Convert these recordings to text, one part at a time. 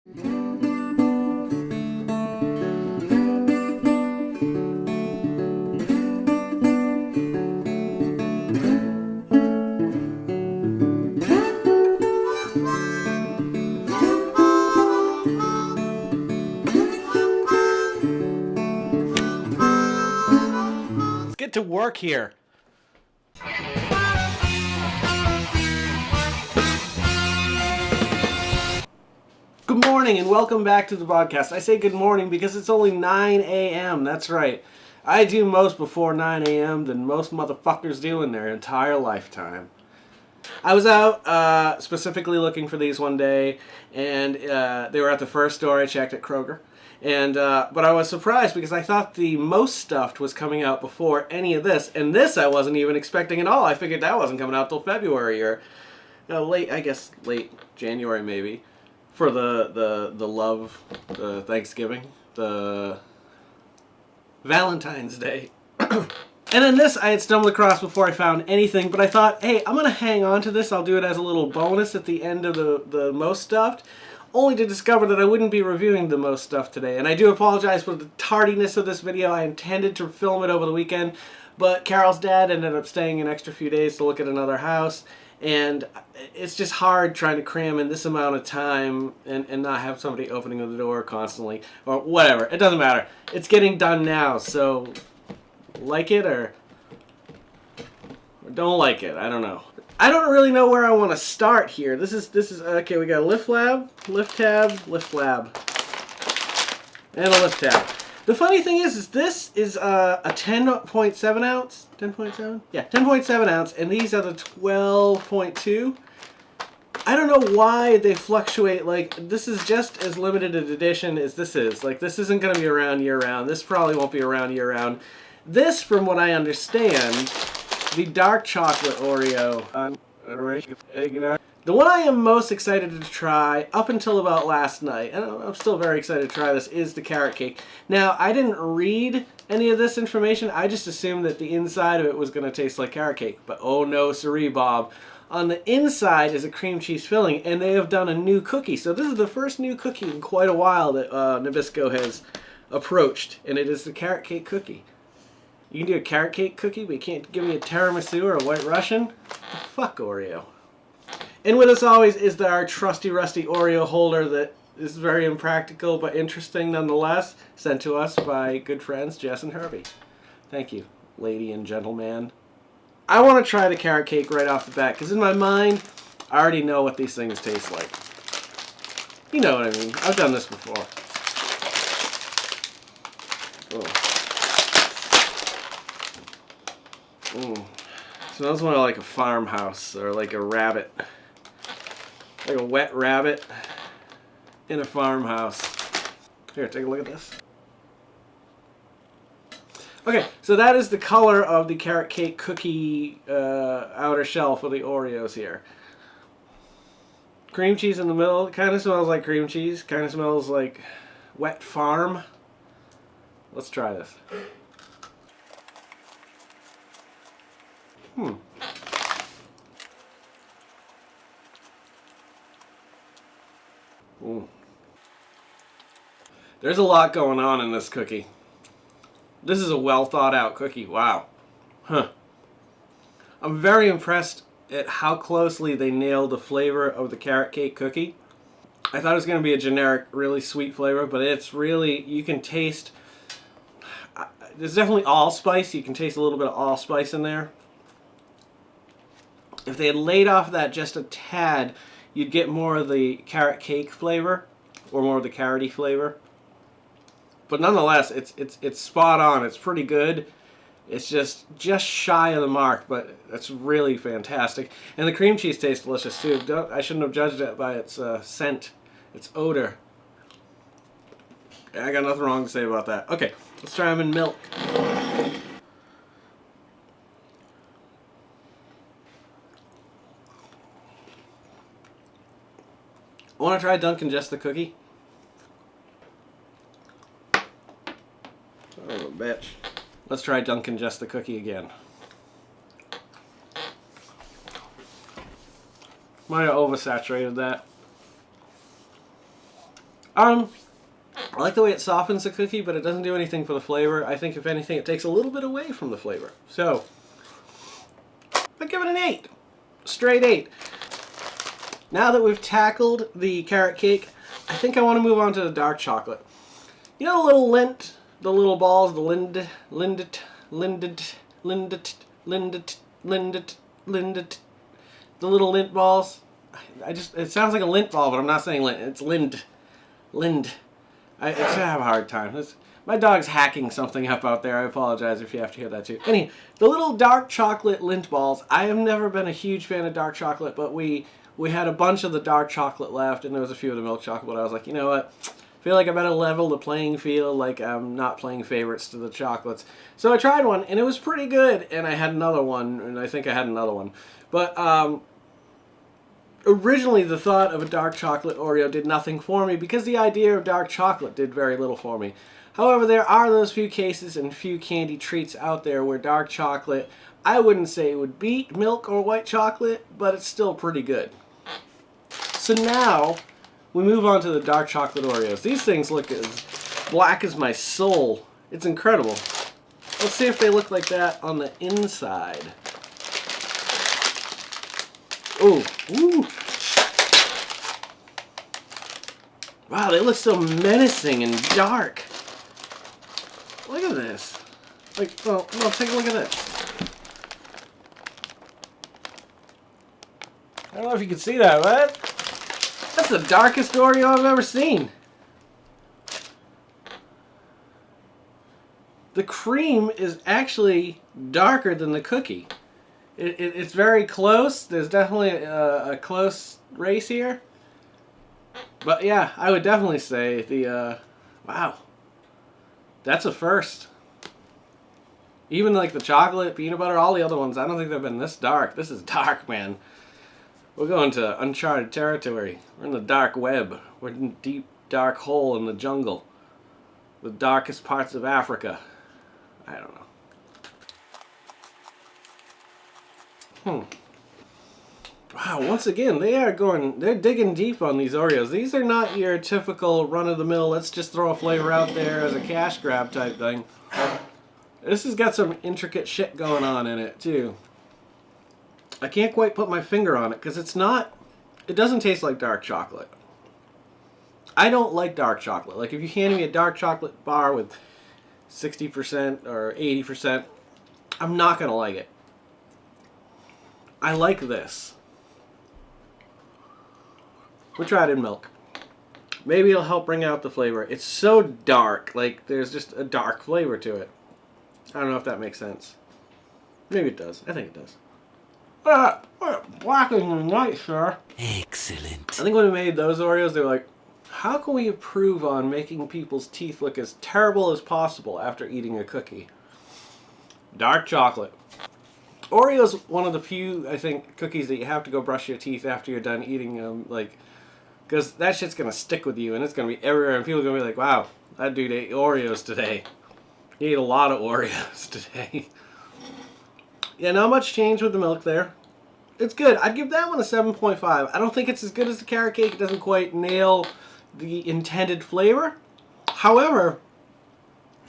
Let's get to work here. Good morning and welcome back to the Vodkast. I say good morning because it's only 9 a.m. That's right. I do most before 9 a.m. than most motherfuckers do in their entire lifetime. I was out specifically looking for these one day, and they were at the first store I checked at Kroger. And but I was surprised because I thought the Most Stuffed was coming out before any of this, and this I wasn't even expecting at all. I figured that wasn't coming out till February or late January maybe, for the love, the Thanksgiving, the Valentine's Day. And then this I had stumbled across before I found anything, but I thought, hey, I'm going to hang on to this. I'll do it as a little bonus at the end of the Most Stuffed, only to discover that I wouldn't be reviewing the Most Stuffed today. And I do apologize for the tardiness of this video. I intended to film it over the weekend, but Carol's dad ended up staying an extra few days to look at another house, and it's just hard trying to cram in this amount of time and not have somebody opening the door constantly, or whatever. It doesn't matter. It's getting done now, so like it or don't like it. I don't know. I don't really know where I want to start here. This is okay. We got a lift tab, and a lift tab. The funny thing is this is a 10.7 ounce. 10.7? Yeah, 10.7 ounce, and these are the 12.2. I don't know why they fluctuate. Like, this is just as limited an edition as this is. Like, this isn't going to be around year-round. This probably won't be around year-round. This, from what I understand, the dark chocolate Oreo, the one I am most excited to try up until about last night, and I'm still very excited to try this, is the carrot cake. Now, I didn't read any of this information. I just assumed that the inside of it was going to taste like carrot cake. But oh no, siree, Bob. On the inside is a cream cheese filling, and they have done a new cookie. So this is the first new cookie in quite a while that Nabisco has approached, and it is the carrot cake cookie. You can do a carrot cake cookie, but you can't give me a tiramisu or a white Russian? Fuck Oreo. And with us always is our trusty rusty Oreo holder that is very impractical but interesting nonetheless, sent to us by good friends Jess and Herbie. Thank you, lady and gentleman. I want to try the carrot cake right off the bat, because in my mind, I already know what these things taste like. You know what I mean. I've done this before. Oh. Smells more like a farmhouse or like a rabbit. Like a wet rabbit in a farmhouse. Here, take a look at this. Okay, so that is the color of the carrot cake cookie outer shell for the Oreos here. Cream cheese in the middle. It kind of smells like cream cheese. Kind of smells like wet farm. Let's try this. Ooh. There's a lot going on in this cookie. This is a well thought out cookie. Wow. Huh. I'm very impressed at how closely they nailed the flavor of the carrot cake cookie. I thought it was going to be a generic, really sweet flavor, but it's really, you can taste, there's definitely allspice. You can taste a little bit of allspice in there. If they had laid off that just a tad, you'd get more of the carrot cake flavor, or more of the carroty flavor. But nonetheless, it's spot on. It's pretty good. It's just shy of the mark, but it's really fantastic. And the cream cheese tastes delicious too. I shouldn't have judged it by its scent, its odor. I got nothing wrong to say about that. Okay, let's try them in milk. Want to try Dunkin' Just the cookie? Oh, bitch. Let's try Dunkin' Just the cookie again. Might have oversaturated that. I like the way it softens the cookie, but it doesn't do anything for the flavor. I think, if anything, it takes a little bit away from the flavor. So, I give it an 8. Straight 8. Now that we've tackled the carrot cake, I think I want to move on to the dark chocolate. You know the little lint, the little balls, the lindet, the little lint balls? It sounds like a lint ball, but I'm not saying lint. It's lind. I have a hard time. My dog's hacking something up out there. I apologize if you have to hear that too. Anyway, the little dark chocolate lint balls. I have never been a huge fan of dark chocolate, but we had a bunch of the dark chocolate left, and there was a few of the milk chocolate. But I was like, you know what? I feel like I better level the playing field, like I'm not playing favorites to the chocolates. So I tried one, and it was pretty good, and I had another one, and I think I had another one. But originally, the thought of a dark chocolate Oreo did nothing for me because the idea of dark chocolate did very little for me. However, there are those few cases and few candy treats out there where dark chocolate, I wouldn't say it would beat milk or white chocolate, but it's still pretty good. So now, we move on to the dark chocolate Oreos. These things look as black as my soul. It's incredible. Let's see if they look like that on the inside. Ooh, ooh. Wow, they look so menacing and dark. Look at this. Like, well, take a look at this. I don't know if you can see that, but that's the darkest Oreo I've ever seen. The cream is actually darker than the cookie. It's very close. There's definitely a close race here. But yeah, I would definitely say wow. That's a first. Even like the chocolate, peanut butter, all the other ones, I don't think they've been this dark. This is dark, man. We're going to uncharted territory. We're in the dark web. We're in a deep, dark hole in the jungle. The darkest parts of Africa. I don't know. Wow, once again, they're digging deep on these Oreos. These are not your typical run-of-the-mill, let's just throw a flavor out there as a cash grab type thing. This has got some intricate shit going on in it, too. I can't quite put my finger on it, because it doesn't taste like dark chocolate. I don't like dark chocolate. Like, if you hand me a dark chocolate bar with 60% or 80%, I'm not going to like it. I like this. We'll try it in milk. Maybe it'll help bring out the flavor. It's so dark. Like, there's just a dark flavor to it. I don't know if that makes sense. Maybe it does. I think it does. Black as the night, sir. Excellent. I think when we made those Oreos, they were like, how can we improve on making people's teeth look as terrible as possible after eating a cookie? Dark chocolate. Oreo's one of the few, I think, cookies that you have to go brush your teeth after you're done eating them, like, because that shit's going to stick with you, and it's going to be everywhere, and people are going to be like, wow, that dude ate Oreos today. He ate a lot of Oreos today. Yeah, not much change with the milk there. It's good. I'd give that one a 7.5. I don't think it's as good as the carrot cake. It doesn't quite nail the intended flavor. However,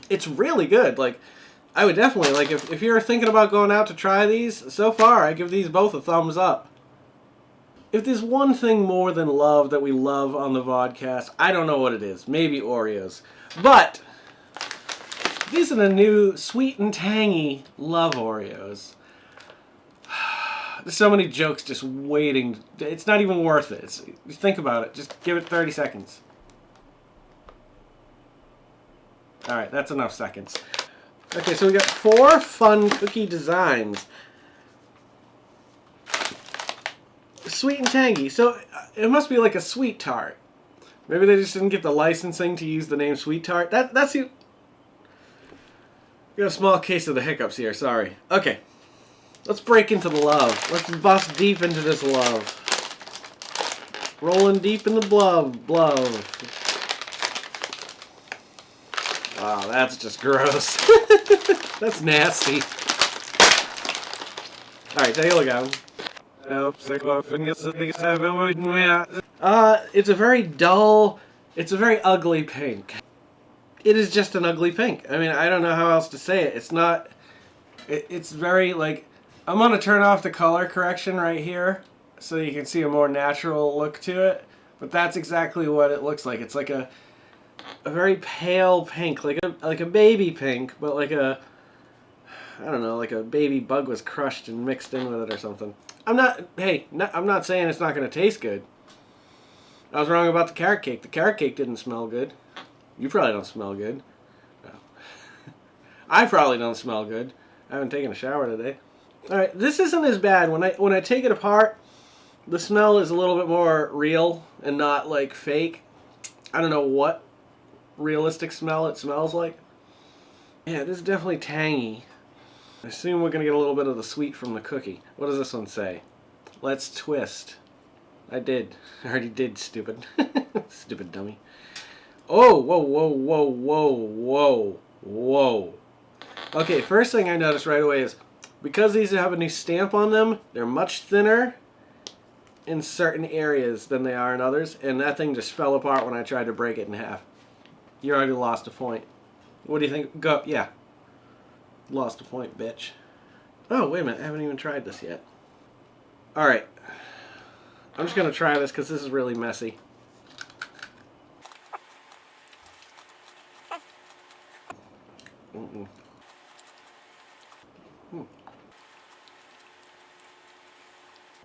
it's really good. Like, I would definitely, like, if you're thinking about going out to try these, so far, I give these both a thumbs up. If there's one thing more than love that we love on the Vodkast, I don't know what it is. Maybe Oreos. But these are the new sweet and tangy love Oreos. There's so many jokes just waiting. It's not even worth it. Think about it. Just give it 30 seconds. Alright, that's enough seconds. Okay, so we got 4 fun cookie designs. Sweet and tangy. So it must be like a sweet tart. Maybe they just didn't get the licensing to use the name sweet tart. That's the... We got a small case of the hiccups here, sorry. Okay. Let's break into the love. Let's bust deep into this love. Rolling deep in the love. Wow, that's just gross. That's nasty. Alright, take a look at them. It's a very dull, It's a very ugly pink. It is just an ugly pink. I mean, I don't know how else to say it. It's not... It's very, like... I'm going to turn off the color correction right here so you can see a more natural look to it. But that's exactly what it looks like. It's like a very pale pink, like a baby pink, but like a... I don't know, like a baby bug was crushed and mixed in with it or something. I'm not... Hey, I'm not saying it's not going to taste good. I was wrong about the carrot cake. The carrot cake didn't smell good. You probably don't smell good. No. I probably don't smell good. I haven't taken a shower today. Alright, this isn't as bad. When I take it apart, the smell is a little bit more real and not like fake. I don't know what realistic smell it smells like. Yeah, it is definitely tangy. I assume we're going to get a little bit of the sweet from the cookie. What does this one say? Let's twist. I did. I already did, stupid. Stupid dummy. Oh, whoa, whoa, whoa, whoa, whoa, whoa. Okay, first thing I noticed right away is because these have a new stamp on them, they're much thinner in certain areas than they are in others, and that thing just fell apart when I tried to break it in half. You already lost a point. What do you think? Go, yeah. Lost a point, bitch. Oh, wait a minute, I haven't even tried this yet. Alright. I'm just going to try this because this is really messy.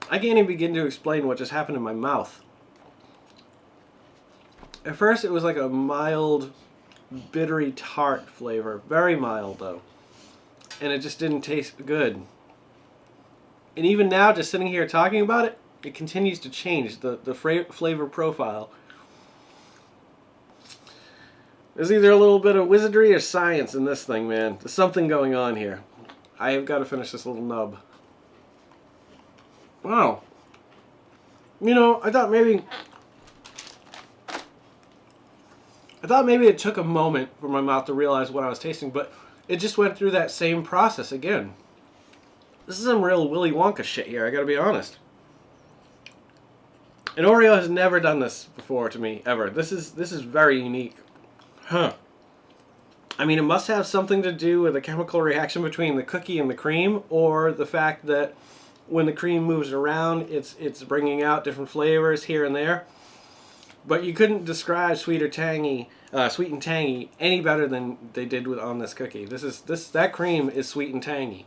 I can't even begin to explain what just happened in my mouth. At first it was like a mild, bittery tart flavor. Very mild though. And it just didn't taste good. And even now, just sitting here talking about it, it continues to change the flavor profile. There's either a little bit of wizardry or science in this thing, man. There's something going on here. I have got to finish this little nub. Wow. You know, I thought maybe it took a moment for my mouth to realize what I was tasting, but it just went through that same process again. This is some real Willy Wonka shit here, I gotta be honest. And Oreo has never done this before to me, ever. This is very unique. Huh. I mean, it must have something to do with a chemical reaction between the cookie and the cream, or the fact that when the cream moves around, it's bringing out different flavors here and there. But you couldn't describe sweet and tangy any better than they did on this cookie. That cream is sweet and tangy.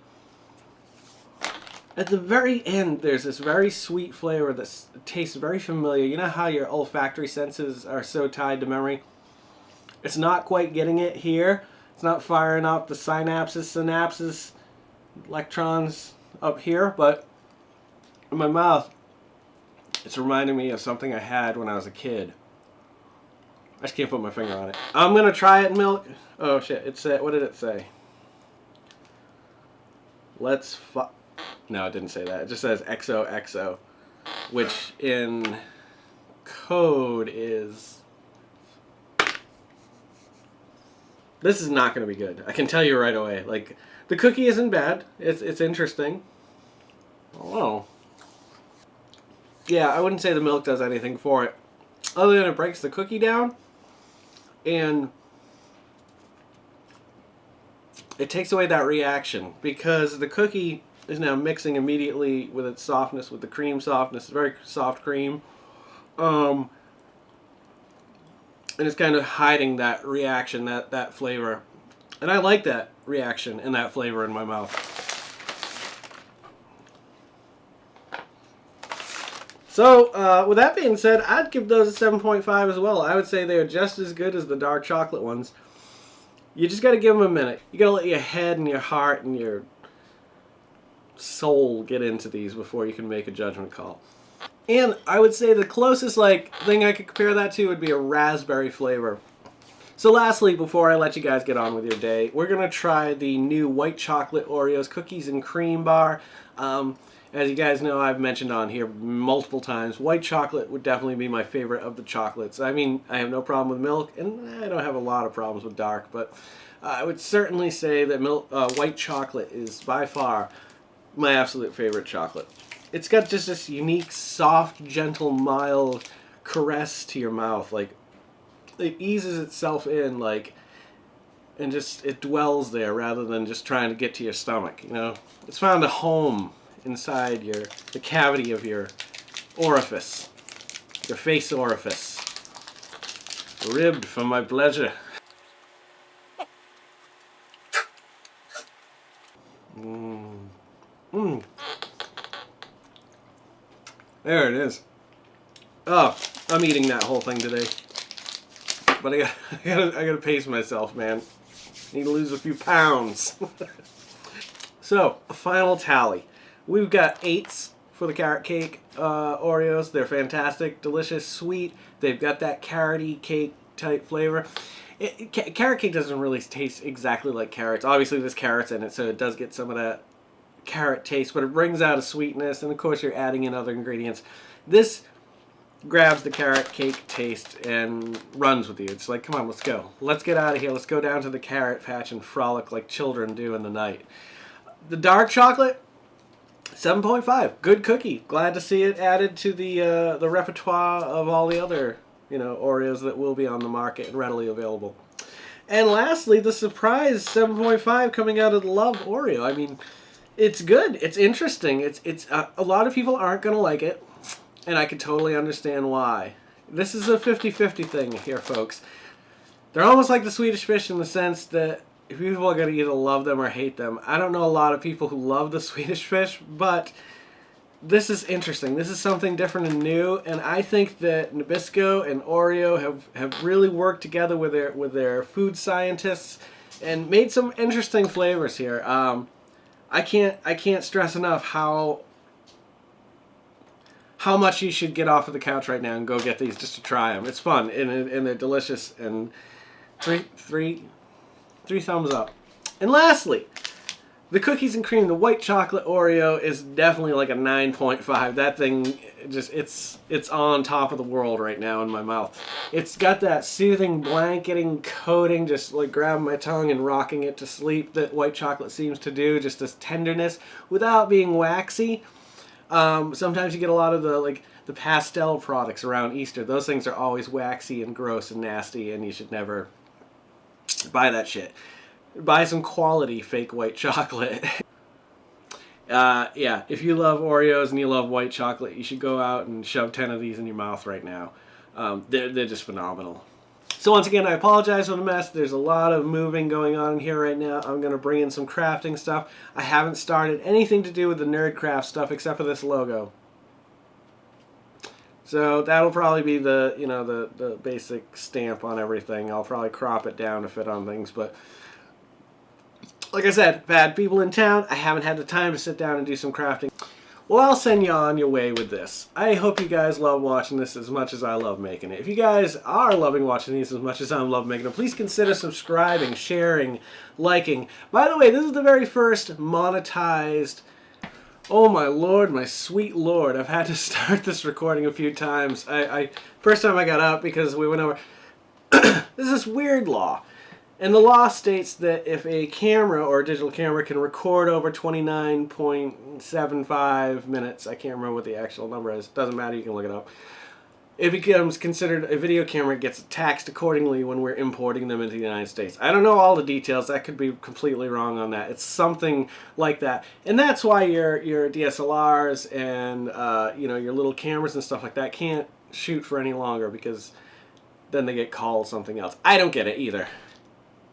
At the very end, there's this very sweet flavor that tastes very familiar. You know how your olfactory senses are so tied to memory? It's not quite getting it here. It's not firing up the synapses, electrons up here, but in my mouth, it's reminding me of something I had when I was a kid. I just can't put my finger on it. I'm gonna try it in milk. Oh shit! It said, what did it say? No, it didn't say that. It just says XOXO, which in code is... This is not going to be good. I can tell you right away. Like, the cookie isn't bad. It's interesting. Oh. Yeah, I wouldn't say the milk does anything for it, other than it breaks the cookie down, and it takes away that reaction, because the cookie is now mixing immediately with its softness, with the cream softness. It's very soft cream. And it's kind of hiding that reaction, that flavor. And I like that reaction and that flavor in my mouth. So, with that being said, I'd give those a 7.5 as well. I would say they're just as good as the dark chocolate ones. You just got to give them a minute. You got to let your head and your heart and your soul get into these before you can make a judgment call. And I would say the closest thing I could compare that to would be a raspberry flavor. So lastly, before I let you guys get on with your day, we're going to try the new white chocolate Oreos cookies and cream bar. As you guys know, I've mentioned on here multiple times, white chocolate would definitely be my favorite of the chocolates. I mean, I have no problem with milk, and I don't have a lot of problems with dark, but I would certainly say that white chocolate is by far my absolute favorite chocolate. It's got just this unique, soft, gentle, mild caress to your mouth. Like, it eases itself in, like, and just, it dwells there rather than just trying to get to your stomach, you know? It's found a home inside the cavity of your orifice, your face orifice, ribbed for my pleasure. There it is. Oh, I'm eating that whole thing today. But I gotta pace myself, man. Need to lose a few pounds. So, a final tally. We've got 8s for the carrot cake Oreos. They're fantastic, delicious, sweet. They've got that carroty cake type flavor. Carrot cake doesn't really taste exactly like carrots. Obviously there's carrots in it, so it does get some of that carrot taste, but it brings out a sweetness, and of course you're adding in other ingredients. This grabs the carrot cake taste and runs with you. It's like, come on, let's go. Let's get out of here. Let's go down to the carrot patch and frolic like children do in the night. The dark chocolate, 7.5. Good cookie. Glad to see it added to the repertoire of all the other, you know, Oreos that will be on the market and readily available. And lastly, the surprise 7.5 coming out of the Love Oreo. I mean, it's good. It's interesting. It's a lot of people aren't going to like it, and I can totally understand why. This is a 50-50 thing here, folks. They're almost like the Swedish Fish in the sense that people are going to either love them or hate them. I don't know a lot of people who love the Swedish Fish, but this is interesting. This is something different and new, and I think that Nabisco and Oreo have really worked together with their food scientists and made some interesting flavors here. I can't stress enough how much you should get off of the couch right now and go get these just to try them. It's fun and they're delicious, and three thumbs up. And lastly, the cookies and cream, the white chocolate Oreo is definitely like a 9.5. That thing just, it's on top of the world right now in my mouth. It's got that soothing blanketing coating, just like grabbing my tongue and rocking it to sleep that white chocolate seems to do, just this tenderness without being waxy. Sometimes you get a lot of the pastel products around Easter. Those things are always waxy and gross and nasty, and you should never buy that shit. Buy some quality fake white chocolate. Yeah, if you love Oreos and you love white chocolate, you should go out and shove 10 of these in your mouth right now. They're just phenomenal. So once again, I apologize for the mess. There's a lot of moving going on in here right now. I'm going to bring in some crafting stuff. I haven't started anything to do with the Nerdcraft stuff except for this logo. So that'll probably be the, you know, the basic stamp on everything. I'll probably crop it down to fit on things, but like I said, bad people in town. I haven't had the time to sit down and do some crafting. Well, I'll send you on your way with this. I hope you guys love watching this as much as I love making it. If you guys are loving watching these as much as I love making them, please consider subscribing, sharing, liking. By the way, this is the very first monetized... Oh my lord, my sweet lord. I've had to start this recording a few times. First time I got up because we went over... There's this weird law. And the law states that if a camera or a digital camera can record over 29.75 minutes, I can't remember what the actual number is, doesn't matter, you can look it up, it becomes considered a video camera. It gets taxed accordingly when we're importing them into the United States. I don't know all the details, that could be completely wrong on that. It's something like that. And that's why your DSLRs and you know, your little cameras and stuff like that can't shoot for any longer, because then they get called something else. I don't get it either.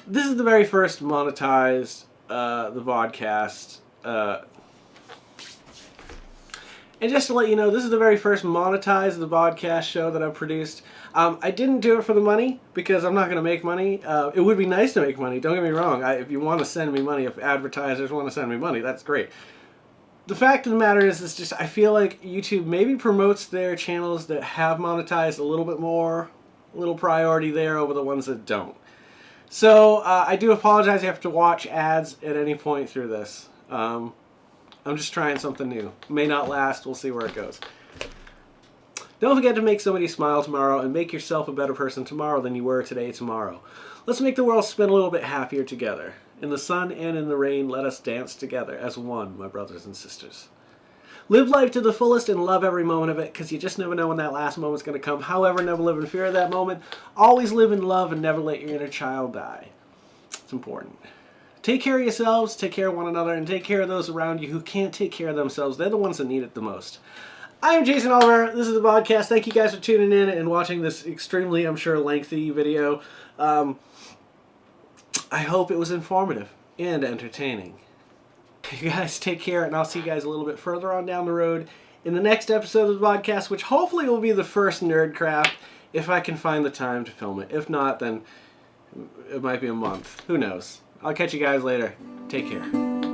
This is the very first monetized, the Vodkast, and just to let you know, this is the very first monetized, the Vodkast show that I've produced. I didn't do it for the money, because I'm not going to make money. It would be nice to make money, don't get me wrong. If you want to send me money, if advertisers want to send me money, that's great. The fact of the matter is, it's just, I feel like YouTube maybe promotes their channels that have monetized a little bit more, a little priority there over the ones that don't. So, I do apologize you have to watch ads at any point through this. I'm just trying something new. May not last, we'll see where it goes. Don't forget to make somebody smile tomorrow, and make yourself a better person tomorrow than you were today tomorrow. Let's make the world spin a little bit happier together. In the sun and in the rain, let us dance together as one, my brothers and sisters. Live life to the fullest and love every moment of it, because you just never know when that last moment's going to come. However, never live in fear of that moment. Always live in love and never let your inner child die. It's important. Take care of yourselves, take care of one another, and take care of those around you who can't take care of themselves. They're the ones that need it the most. I am Jason Oliver. This is the Vodkast. Thank you guys for tuning in and watching this extremely, I'm sure, lengthy video. I hope it was informative and entertaining. You guys take care, and I'll see you guys a little bit further on down the road in the next episode of the podcast, which hopefully will be the first Nerdcraft, if I can find the time to film it. If not, then it might be a month. Who knows? I'll catch you guys later. Take care.